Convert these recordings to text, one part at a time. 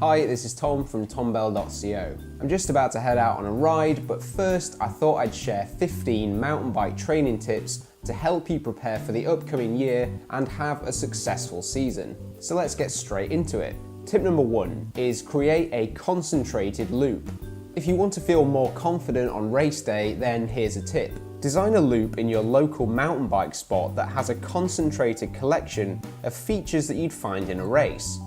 Hi, this is Tom from tombell.co. I'm just about to head out on a ride, but first I thought I'd share 15 mountain bike training tips to help you prepare for the upcoming year and have a successful season. So let's get straight into it. Tip number 1 is create a concentrated loop. If you want to feel more confident on race day, then here's a tip. Design a loop in your local mountain bike spot that has a concentrated collection of features that you'd find in a race.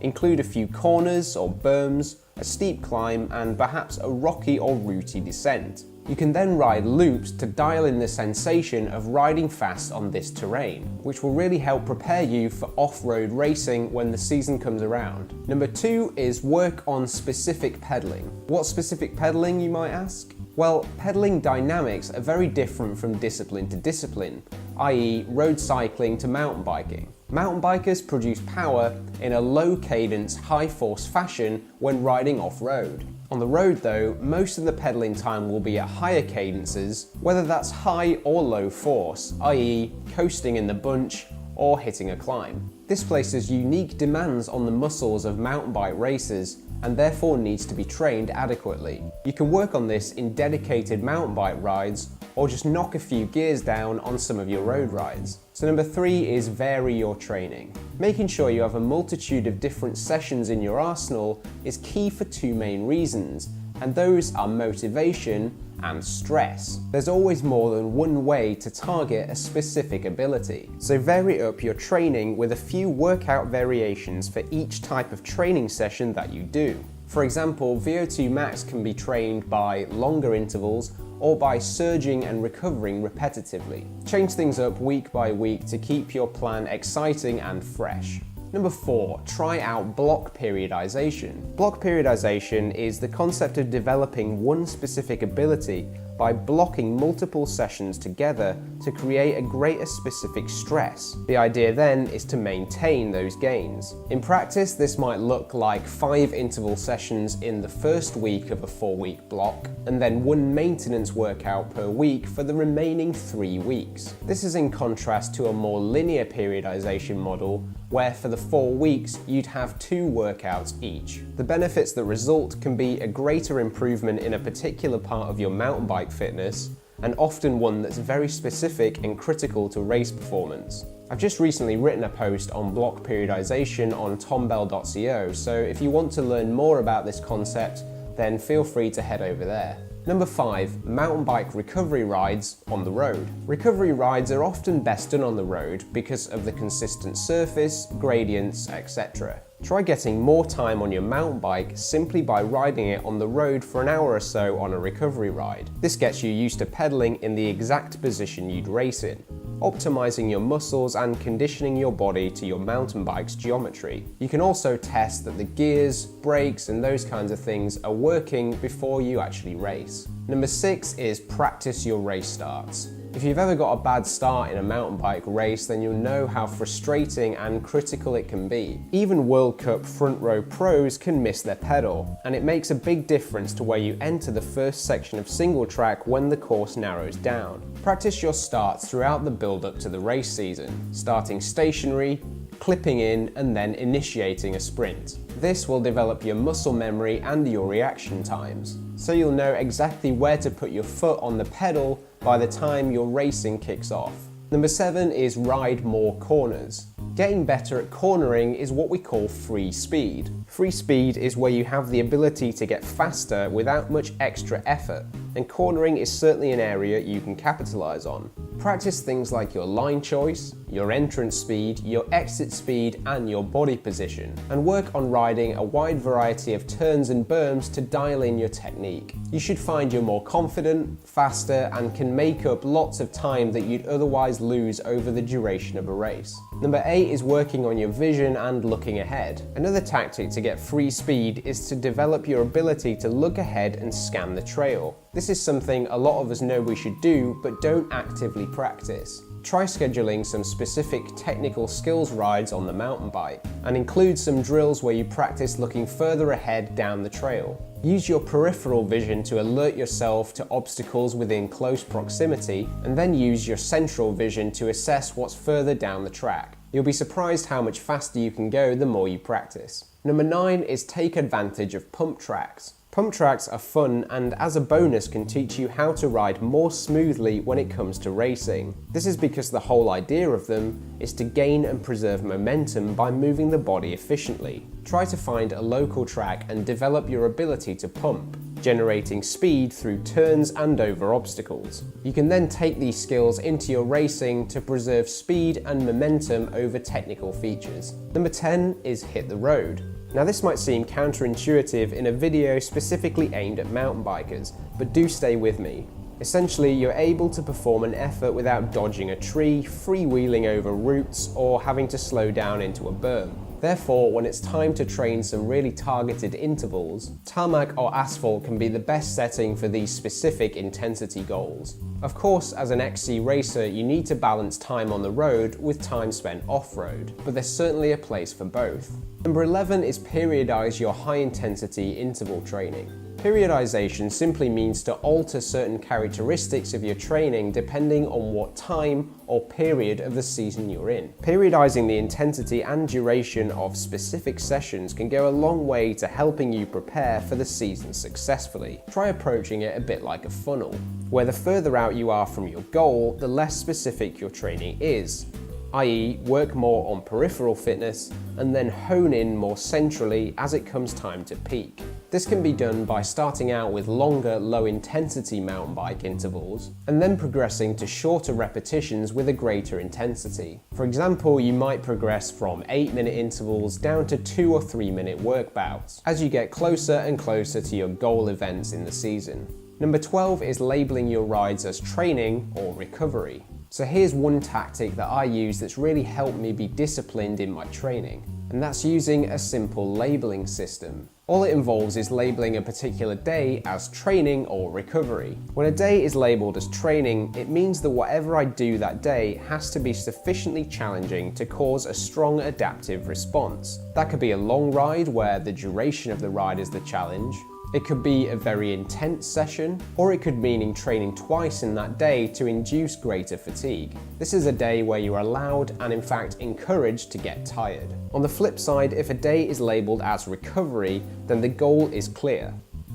Include a few corners or berms, a steep climb, and perhaps a rocky or rooty descent. You can then ride loops to dial in the sensation of riding fast on this terrain, which will really help prepare you for off-road racing when the season comes around. Number 2 is work on specific pedaling. What specific pedaling, you might ask? Well, pedaling dynamics are very different from discipline to discipline, i.e. road cycling to mountain biking. Mountain bikers produce power in a low cadence, high force fashion when riding off-road. On the road though, most of the pedaling time will be at higher cadences, whether that's high or low force, i.e. coasting in the bunch or hitting a climb. This places unique demands on the muscles of mountain bike racers and therefore needs to be trained adequately. You can work on this in dedicated mountain bike rides or just knock a few gears down on some of your road rides. So number 3 is vary your training. Making sure you have a multitude of different sessions in your arsenal is key for 2 main reasons, and those are motivation and stress. There's always more than one way to target a specific ability, so vary up your training with a few workout variations for each type of training session that you do. For example, VO2 max can be trained by longer intervals or by surging and recovering repetitively. Change things up week by week to keep your plan exciting and fresh. Number 4, try out block periodization. Block periodization is the concept of developing one specific ability by blocking multiple sessions together to create a greater specific stress. The idea then is to maintain those gains. In practice, this might look like 5 interval sessions in the first week of a 4-week block, and then 1 maintenance workout per week for the remaining 3 weeks. This is in contrast to a more linear periodization model where for the 4 weeks you'd have 2 workouts each. The benefits that result can be a greater improvement in a particular part of your mountain bike fitness, and often one that's very specific and critical to race performance. I've just recently written a post on block periodization on tombell.co, so if you want to learn more about this concept, then feel free to head over there. Number 5, mountain bike recovery rides on the road. Recovery rides are often best done on the road because of the consistent surface, gradients, etc. Try getting more time on your mountain bike simply by riding it on the road for an hour or so on a recovery ride. This gets you used to pedaling in the exact position you'd race in, optimizing your muscles and conditioning your body to your mountain bike's geometry. You can also test that the gears, brakes, and those kinds of things are working before you actually race. Number 6 is practice your race starts. If you've ever got a bad start in a mountain bike race, then you'll know how frustrating and critical it can be. Even World Cup front row pros can miss their pedal, and it makes a big difference to where you enter the first section of single track when the course narrows down. Practice your starts throughout the build-up to the race season, starting stationary, clipping in, and then initiating a sprint. This will develop your muscle memory and your reaction times, so you'll know exactly where to put your foot on the pedal by the time your racing kicks off. Number 7 is ride more corners. Getting better at cornering is what we call free speed. Free speed is where you have the ability to get faster without much extra effort, and cornering is certainly an area you can capitalize on. Practice things like your line choice, your entrance speed, your exit speed, and your body position, and work on riding a wide variety of turns and berms to dial in your technique. You should find you're more confident, faster, and can make up lots of time that you'd otherwise lose over the duration of a race. Number 8 is working on your vision and looking ahead. Another tactic to get free speed is to develop your ability to look ahead and scan the trail. This is something a lot of us know we should do, but don't actively practice. Try scheduling some specific technical skills rides on the mountain bike, and include some drills where you practice looking further ahead down the trail. Use your peripheral vision to alert yourself to obstacles within close proximity, and then use your central vision to assess what's further down the track. You'll be surprised how much faster you can go the more you practice. Number 9 is take advantage of pump tracks. Pump tracks are fun and as a bonus can teach you how to ride more smoothly when it comes to racing. This is because the whole idea of them is to gain and preserve momentum by moving the body efficiently. Try to find a local track and develop your ability to pump, generating speed through turns and over obstacles. You can then take these skills into your racing to preserve speed and momentum over technical features. Number 10 is hit the road. Now this might seem counterintuitive in a video specifically aimed at mountain bikers, but do stay with me. Essentially, you're able to perform an effort without dodging a tree, freewheeling over roots, or having to slow down into a berm. Therefore, when it's time to train some really targeted intervals, tarmac or asphalt can be the best setting for these specific intensity goals. Of course, as an XC racer, you need to balance time on the road with time spent off-road, but there's certainly a place for both. Number 11 is periodize your high-intensity interval training. Periodization simply means to alter certain characteristics of your training depending on what time or period of the season you're in. Periodizing the intensity and duration of specific sessions can go a long way to helping you prepare for the season successfully. Try approaching it a bit like a funnel, where the further out you are from your goal, the less specific your training is. i.e., work more on peripheral fitness and then hone in more centrally as it comes time to peak. This can be done by starting out with longer, low-intensity mountain bike intervals and then progressing to shorter repetitions with a greater intensity. For example, you might progress from 8-minute intervals down to 2 or 3-minute work bouts as you get closer and closer to your goal events in the season. Number 12 is labeling your rides as training or recovery. So here's one tactic that I use that's really helped me be disciplined in my training, and that's using a simple labeling system. All it involves is labeling a particular day as training or recovery. When a day is labeled as training, it means that whatever I do that day has to be sufficiently challenging to cause a strong adaptive response. That could be a long ride where the duration of the ride is the challenge. It could be a very intense session, or it could mean training twice in that day to induce greater fatigue. This is a day where you are allowed and in fact encouraged to get tired. On the flip side, if a day is labelled as recovery, then the goal is clear.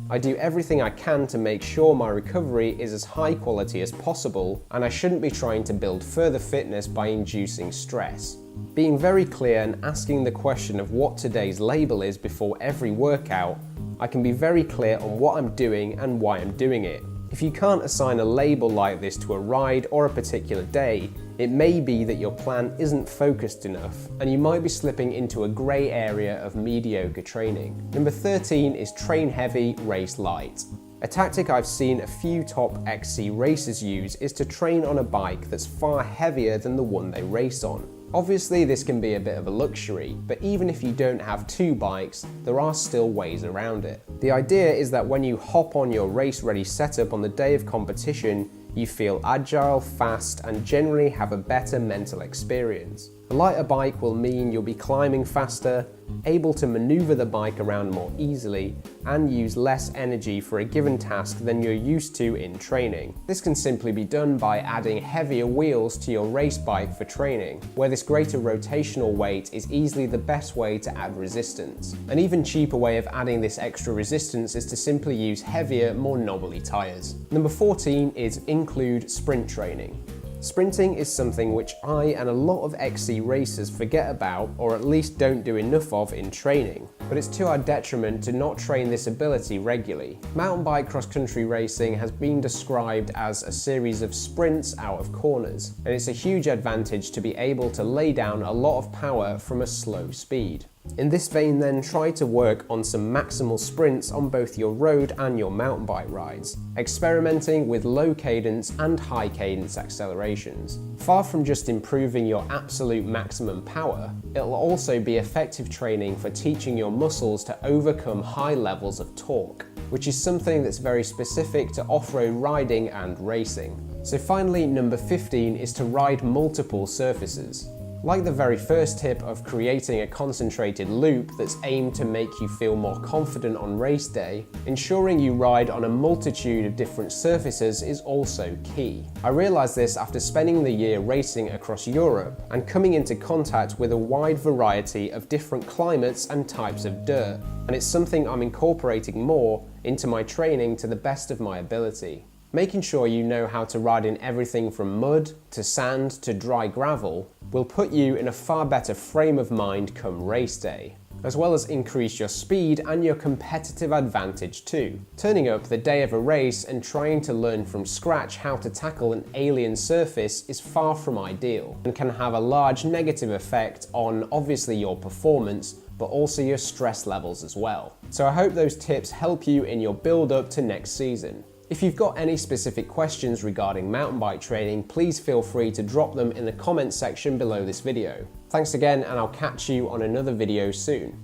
I do everything I can to make sure my recovery is as high quality as possible, and I shouldn't be trying to build further fitness by inducing stress. Being very clear and asking the question of what today's label is before every workout, I can be very clear on what I'm doing and why I'm doing it. If you can't assign a label like this to a ride or a particular day, it may be that your plan isn't focused enough, and you might be slipping into a grey area of mediocre training. Number 13 is train heavy, race light. A tactic I've seen a few top XC racers use is to train on a bike that's far heavier than the one they race on. Obviously, this can be a bit of a luxury, but even if you don't have two bikes, there are still ways around it. The idea is that when you hop on your race-ready setup on the day of competition, you feel agile, fast, and generally have a better mental experience. A lighter bike will mean you'll be climbing faster, able to maneuver the bike around more easily, and use less energy for a given task than you're used to in training. This can simply be done by adding heavier wheels to your race bike for training, where this greater rotational weight is easily the best way to add resistance. An even cheaper way of adding this extra resistance is to simply use heavier, more knobbly tyres. Number 14 is include sprint training. Sprinting is something which I and a lot of XC racers forget about, or at least don't do enough of in training. But it's to our detriment to not train this ability regularly. Mountain bike cross-country racing has been described as a series of sprints out of corners, and it's a huge advantage to be able to lay down a lot of power from a slow speed. In this vein then, try to work on some maximal sprints on both your road and your mountain bike rides, experimenting with low cadence and high cadence accelerations. Far from just improving your absolute maximum power, it'll also be effective training for teaching your muscles to overcome high levels of torque, which is something that's very specific to off-road riding and racing. So finally, number 15 is to ride multiple surfaces. Like the very first tip of creating a concentrated loop that's aimed to make you feel more confident on race day, ensuring you ride on a multitude of different surfaces is also key. I realised this after spending the year racing across Europe and coming into contact with a wide variety of different climates and types of dirt, and it's something I'm incorporating more into my training to the best of my ability. Making sure you know how to ride in everything from mud to sand to dry gravel will put you in a far better frame of mind come race day, as well as increase your speed and your competitive advantage too. Turning up the day of a race and trying to learn from scratch how to tackle an alien surface is far from ideal and can have a large negative effect on obviously your performance, but also your stress levels as well. So I hope those tips help you in your build up to next season. If you've got any specific questions regarding mountain bike training, please feel free to drop them in the comments section below this video. Thanks again, and I'll catch you on another video soon.